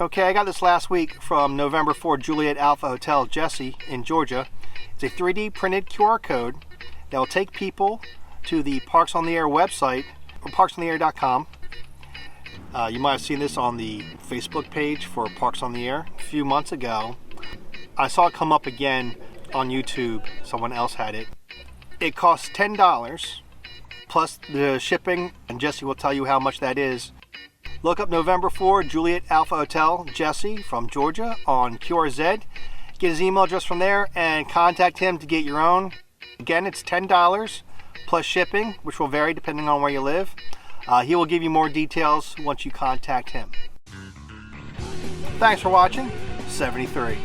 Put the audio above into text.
Okay, I got this last week from November 4 Juliet Alpha Hotel, Jesse in Georgia. It's a 3D printed QR code that will take people to the Parks on the Air website, or parksontheair.com. You might have seen this on the Facebook page for Parks on the Air a few months ago. I saw it come up again on YouTube. Someone else had it. It costs $10 plus the shipping, and Jesse will tell you how much that is. Look up November 4 Juliet Alpha Hotel, Jesse from Georgia on QRZ. Get his email address from there and contact him to get your own. Again, it's $10 plus shipping, which will vary depending on where you live. He will give you more details once you contact him. Thanks for watching. 73.